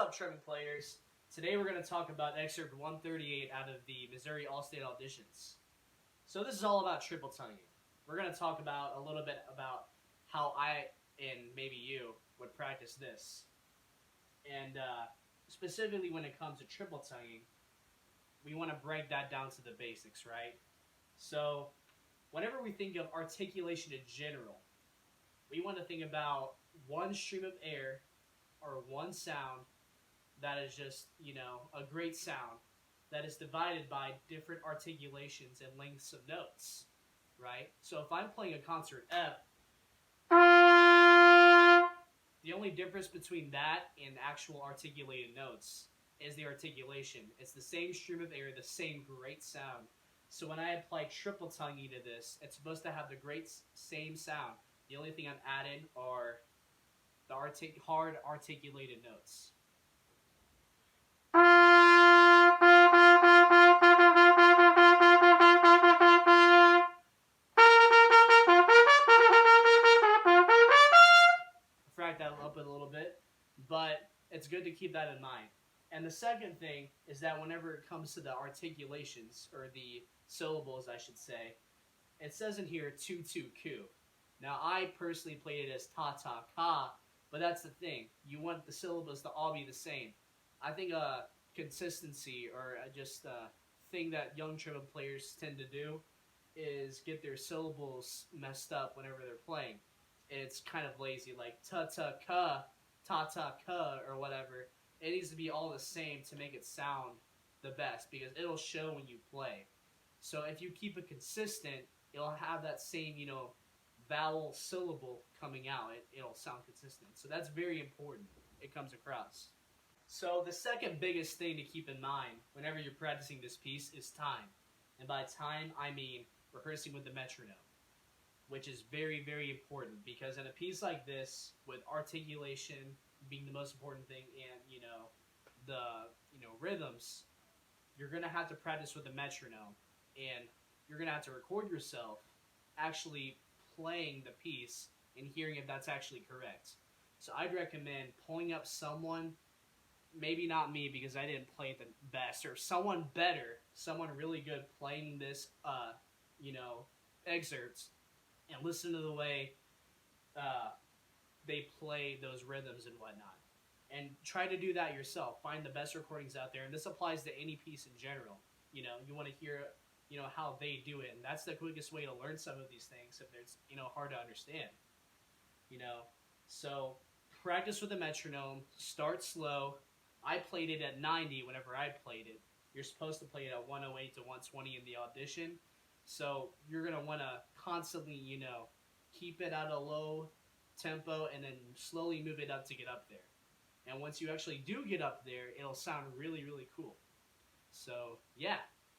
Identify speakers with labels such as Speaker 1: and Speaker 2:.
Speaker 1: up, trumpet players? Today we're going to talk about Excerpt 138 out of the Missouri All-State Auditions. So this is all about triple tonguing. We're going to talk about a little bit about how I, and maybe you, would practice this. And specifically when it comes to triple tonguing, we want to break that down to the basics, right? So whenever we think of articulation in general, we want to think about one stream of air or one sound that is just, a great sound that is divided by different articulations and lengths of notes, right? So if I'm playing a concert F, the only difference between that and actual articulated notes is the articulation. It's the same stream of air, the same great sound. So when I apply triple tonguing to this, it's supposed to have the great same sound. The only thing I'm adding are the hard articulated notes. Frack that up a little bit, but it's good to keep that in mind. And the second thing is that whenever it comes to the articulations, or the syllables I should say, it says in here tu-tu-ku. Now I personally played it as ta-ta-ka, but that's the thing. You want the syllables to all be the same. I think consistency, or just a thing that young trumpet players tend to do, is get their syllables messed up whenever they're playing. It's kind of lazy, like ta-ta-ka, ta-ta-ka, or whatever. It needs to be all the same to make it sound the best, because it'll show when you play. So if you keep it consistent, it'll have that same, vowel syllable coming out. It'll sound consistent. So that's very important. It comes across. So the second biggest thing to keep in mind whenever you're practicing this piece is time. And by time, I mean rehearsing with the metronome, which is very, very important, because in a piece like this, with articulation being the most important thing, and the rhythms, you're gonna have to practice with the metronome, and you're gonna have to record yourself actually playing the piece and hearing if that's actually correct. So I'd recommend pulling up someone, maybe not me because I didn't play it the best, or someone better, someone really good playing this, excerpts, and listen to the way they play those rhythms and whatnot. And try to do that yourself. Find the best recordings out there. And this applies to any piece in general. You want to hear, how they do it. And that's the quickest way to learn some of these things if it's, hard to understand. So practice with the metronome. Start slow. I played it at 90 whenever I played it. You're supposed to play it at 108 to 120 in the audition. So you're going to want to constantly, keep it at a low tempo and then slowly move it up to get up there. And once you actually do get up there, it'll sound really, really cool. So, yeah.